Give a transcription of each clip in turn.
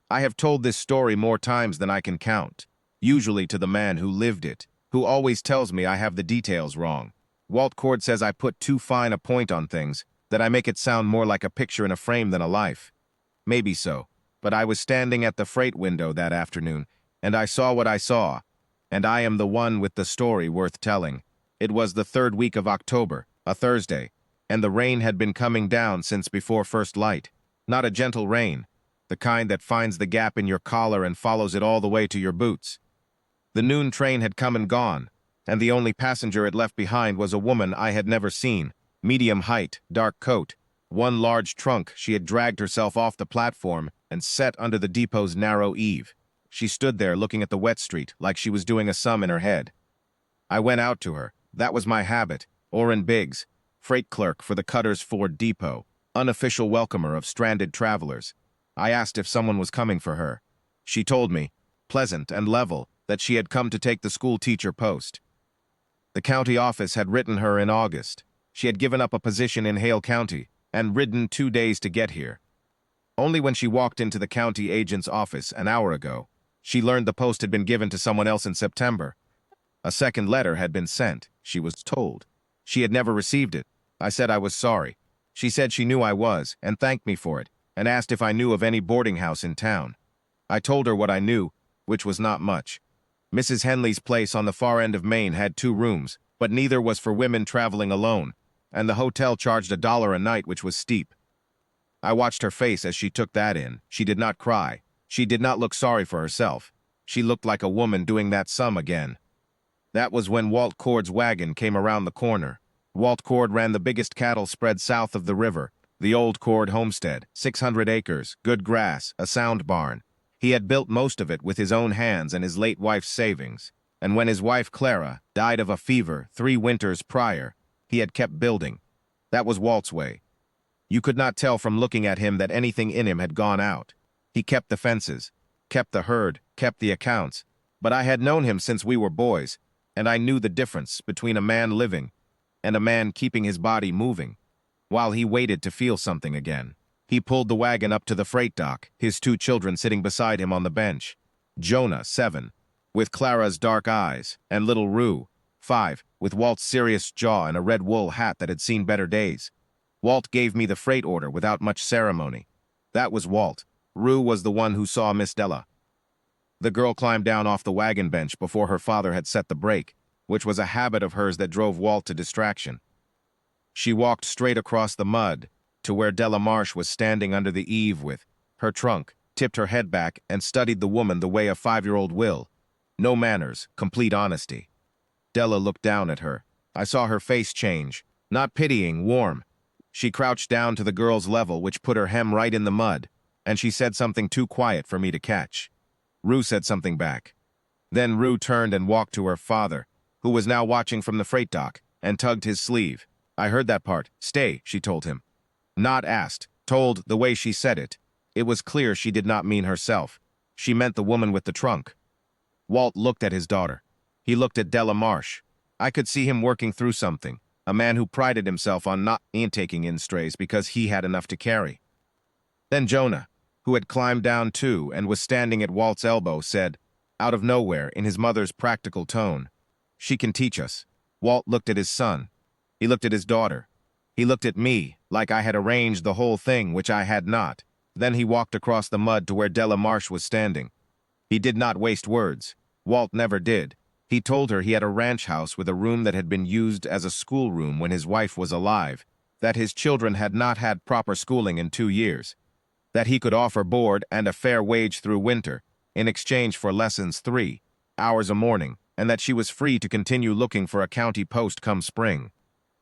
I have told this story more times than I can count, usually to the man who lived it, who always tells me I have the details wrong. Walt Cord says I put too fine a point on things, that I make it sound more like a picture in a frame than a life. Maybe so, but I was standing at the freight window that afternoon, and I saw what I saw, and I am the one with the story worth telling. It was the third week of October, a Thursday, and the rain had been coming down since before first light. Not a gentle rain, the kind that finds the gap in your collar and follows it all the way to your boots. The noon train had come and gone, and the only passenger it left behind was a woman I had never seen, medium height, dark coat, one large trunk. She had dragged herself off the platform and set under the depot's narrow eave. She stood there looking at the wet street like she was doing a sum in her head. I went out to her. That was my habit. Orrin Biggs, freight clerk for the Cutter's Ford Depot, unofficial welcomer of stranded travelers. I asked if someone was coming for her. She told me, pleasant and level, that she had come to take the school teacher post. The county office had written her in August. She had given up a position in Hale County and ridden 2 days to get here. Only when she walked into the county agent's office an hour ago, she learned the post had been given to someone else in September. A second letter had been sent, she was told. She had never received it. I said I was sorry. She said she knew I was, and thanked me for it, and asked if I knew of any boarding house in town. I told her what I knew, which was not much. Mrs. Henley's place on the far end of Maine had 2 rooms, but neither was for women traveling alone, and the hotel charged $1 a night, which was steep. I watched her face as she took that in. She did not cry. She did not look sorry for herself. She looked like a woman doing that sum again. That was when Walt Cord's wagon came around the corner. Walt Cord ran the biggest cattle spread south of the river, the old Cord homestead, 600 acres, good grass, a sound barn. He had built most of it with his own hands and his late wife's savings, and when his wife Clara died of a fever 3 winters prior, he had kept building. That was Walt's way. You could not tell from looking at him that anything in him had gone out. He kept the fences, kept the herd, kept the accounts, but I had known him since we were boys, and I knew the difference between a man living and a man keeping his body moving. While he waited to feel something again, he pulled the wagon up to the freight dock, his 2 children sitting beside him on the bench. Jonah, 7, with Clara's dark eyes, and little Rue, 5, with Walt's serious jaw and a red wool hat that had seen better days. Walt gave me the freight order without much ceremony. That was Walt. Rue was the one who saw Miss Della. The girl climbed down off the wagon bench before her father had set the brake, which was a habit of hers that drove Walt to distraction. She walked straight across the mud to where Della Marsh was standing under the eave with her trunk, tipped her head back, and studied the woman the way a 5-year-old will. No manners, complete honesty. Della looked down at her. I saw her face change, not pitying, warm. She crouched down to the girl's level, which put her hem right in the mud, and she said something too quiet for me to catch. Rue said something back. Then Rue turned and walked to her father, who was now watching from the freight dock, and tugged his sleeve. I heard that part. Stay, she told him. Not asked, told the way she said it. It was clear she did not mean herself. She meant the woman with the trunk. Walt looked at his daughter. He looked at Della Marsh. I could see him working through something, a man who prided himself on not taking in strays because he had enough to carry. Then Jonah, who had climbed down too and was standing at Walt's elbow, said, out of nowhere, in his mother's practical tone, "She can teach us." Walt looked at his son. He looked at his daughter. He looked at me, like I had arranged the whole thing, which I had not. Then he walked across the mud to where Della Marsh was standing. He did not waste words. Walt never did. He told her he had a ranch house with a room that had been used as a schoolroom when his wife was alive, that his children had not had proper schooling in 2 years, that he could offer board and a fair wage through winter, in exchange for lessons 3 hours a morning, and that she was free to continue looking for a county post come spring.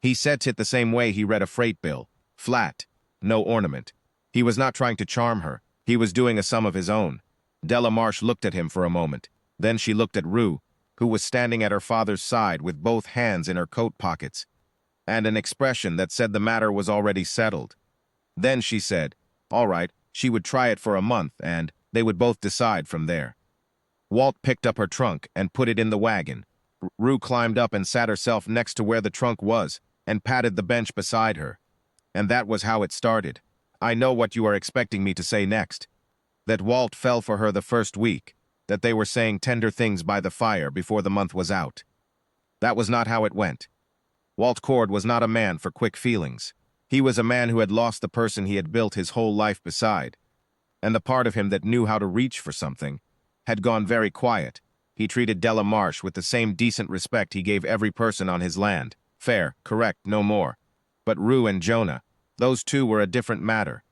He said it the same way he read a freight bill, flat, no ornament. He was not trying to charm her. He was doing a sum of his own. Della Marsh looked at him for a moment. Then she looked at Rue, who was standing at her father's side with both hands in her coat pockets, and an expression that said the matter was already settled. Then she said, all right, she would try it for a month, and they would both decide from there. Walt picked up her trunk and put it in the wagon. Rue climbed up and sat herself next to where the trunk was, and patted the bench beside her. And that was how it started. I know what you are expecting me to say next. that Walt fell for her the first week, that they were saying tender things by the fire before the month was out. That was not how it went. Walt Cord was not a man for quick feelings. He was a man who had lost the person he had built his whole life beside, and the part of him that knew how to reach for something had gone very quiet. He treated Della Marsh with the same decent respect he gave every person on his land. Fair, correct, no more. But Rue and Jonah, those two were a different matter.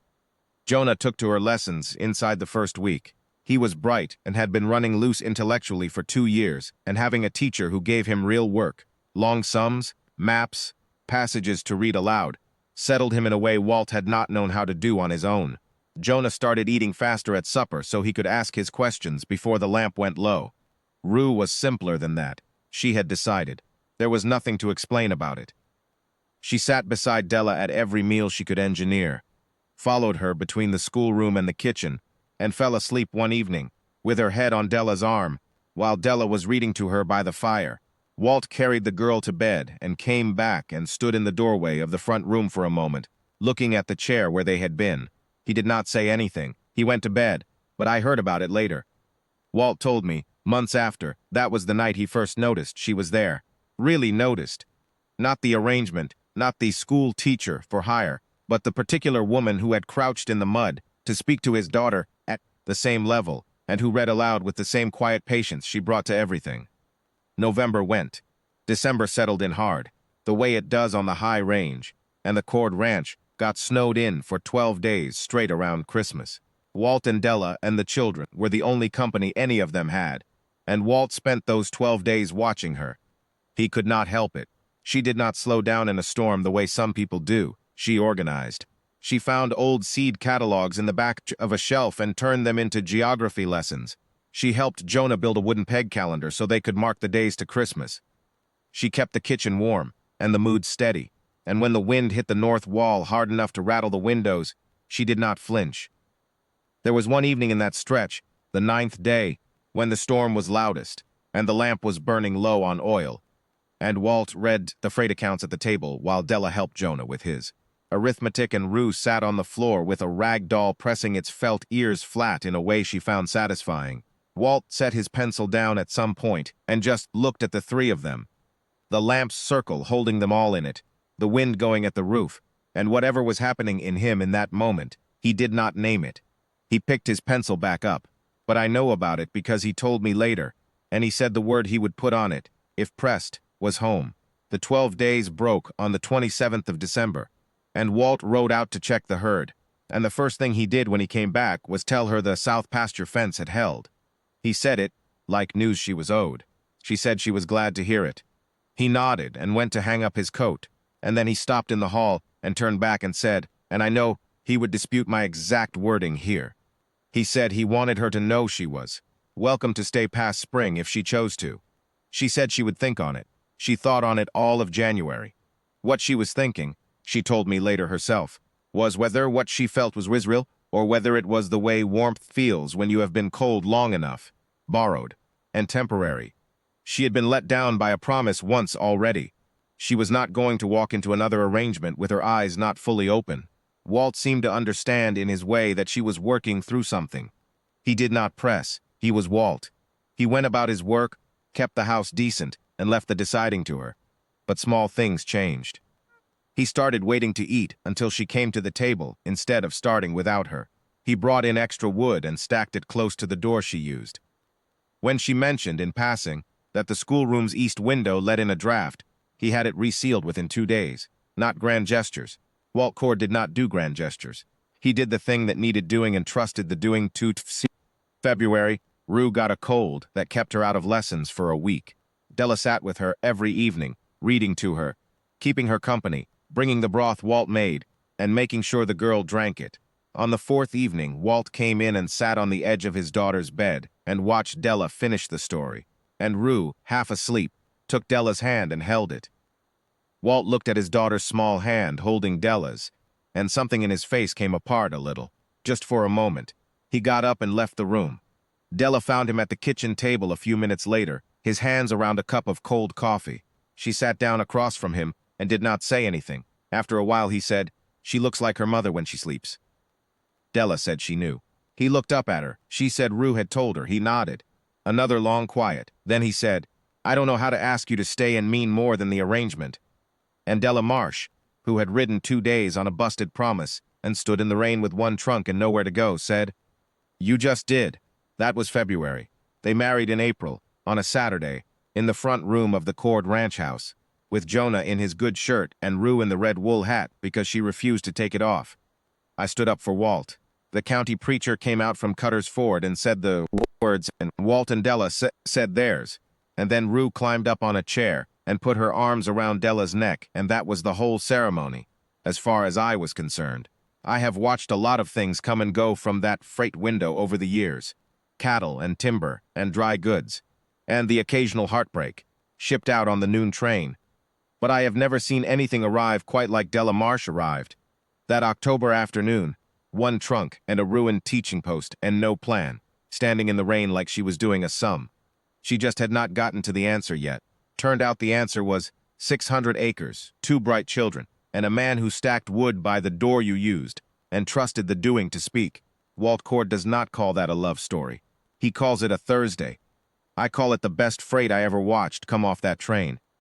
Jonah took to her lessons inside the first week. He was bright and had been running loose intellectually for 2 years and having a teacher who gave him real work, long sums, maps, passages to read aloud, settled him in a way Walt had not known how to do on his own. Jonah started eating faster at supper so he could ask his questions before the lamp went low. Rue was simpler than that. She had decided. There was nothing to explain about it. She sat beside Della at every meal she could engineer, followed her between the schoolroom and the kitchen, and fell asleep one evening, with her head on Della's arm, while Della was reading to her by the fire. Walt carried the girl to bed and came back and stood in the doorway of the front room for a moment, looking at the chair where they had been. He did not say anything. He went to bed, but I heard about it later. Walt told me, months after, that was the night he first noticed she was there. Really noticed. Not the arrangement, not the school teacher for hire, but the particular woman who had crouched in the mud to speak to his daughter at the same level, and who read aloud with the same quiet patience she brought to everything. November went. December settled in hard, the way it does on the high range, and the Cord Ranch got snowed in for 12 days straight around Christmas. Walt and Della and the children were the only company any of them had, and Walt spent those 12 days watching her. He could not help it. She did not slow down in a storm the way some people do. She organized. She found old seed catalogs in the back of a shelf and turned them into geography lessons. She helped Jonah build a wooden peg calendar so they could mark the days to Christmas. She kept the kitchen warm and the mood steady, and when the wind hit the north wall hard enough to rattle the windows, she did not flinch. There was one evening in that stretch, the 9th day, when the storm was loudest, and the lamp was burning low on oil, and Walt read the freight accounts at the table while Della helped Jonah with his arithmetic, and Rue sat on the floor with a rag doll pressing its felt ears flat in a way she found satisfying. Walt set his pencil down at some point and just looked at the three of them. The lamp's circle holding them all in it, the wind going at the roof, and whatever was happening in him in that moment, he did not name it. He picked his pencil back up, but I know about it because he told me later, and he said the word he would put on it, if pressed, was home. The 12 days broke on the 27th of December, and Walt rode out to check the herd, and the first thing he did when he came back was tell her the south pasture fence had held. He said it like news she was owed. She said she was glad to hear it. He nodded and went to hang up his coat, and then he stopped in the hall and turned back and said, and I know he would dispute my exact wording here. He said he wanted her to know she was welcome to stay past spring if she chose to. She said she would think on it. She thought on it all of January. What she was thinking, she told me later herself, was whether what she felt was real or whether it was the way warmth feels when you have been cold long enough, borrowed, and temporary. She had been let down by a promise once already. She was not going to walk into another arrangement with her eyes not fully open. Walt seemed to understand in his way that she was working through something. He did not press. He was Walt. He went about his work, kept the house decent, and left the deciding to her. But small things changed. He started waiting to eat until she came to the table instead of starting without her. He brought in extra wood and stacked it close to the door she used. When she mentioned, in passing, that the schoolroom's east window let in a draft, he had it resealed within 2 days. Not grand gestures. Walt Cord did not do grand gestures. He did the thing that needed doing and trusted the doing to February, Rue got a cold that kept her out of lessons for a week. Della sat with her every evening, reading to her, keeping her company, bringing the broth Walt made, and making sure the girl drank it. On the 4th evening, Walt came in and sat on the edge of his daughter's bed and watched Della finish the story, and Rue, half asleep, took Della's hand and held it. Walt looked at his daughter's small hand holding Della's, and something in his face came apart a little, just for a moment. He got up and left the room. Della found him at the kitchen table a few minutes later, his hands around a cup of cold coffee. She sat down across from him and did not say anything. After a while he said, "She looks like her mother when she sleeps." Della said she knew. He looked up at her. She said Rue had told her. He nodded. Another long quiet. Then he said, I don't know how to ask you to stay and mean more than the arrangement. And Della Marsh, who had ridden 2 days on a busted promise and stood in the rain with one trunk and nowhere to go, said, You just did. That was February. They married in April, on a Saturday, in the front room of the Cord Ranch house, with Jonah in his good shirt and Rue in the red wool hat because she refused to take it off. I stood up for Walt. The county preacher came out from Cutter's Ford and said the words, and Walt and Della said theirs. And then Rue climbed up on a chair and put her arms around Della's neck, and that was the whole ceremony, as far as I was concerned. I have watched a lot of things come and go from that freight window over the years. Cattle and timber and dry goods, and the occasional heartbreak, shipped out on the noon train. But I have never seen anything arrive quite like Della Marsh arrived. That October afternoon, one trunk and a ruined teaching post and no plan, standing in the rain like she was doing a sum. She just had not gotten to the answer yet. Turned out the answer was 600 acres, 2 bright children, and a man who stacked wood by the door you used and trusted the doing to speak. Walt Cord does not call that a love story. He calls it a Thursday. I call it the best freight I ever watched come off that train.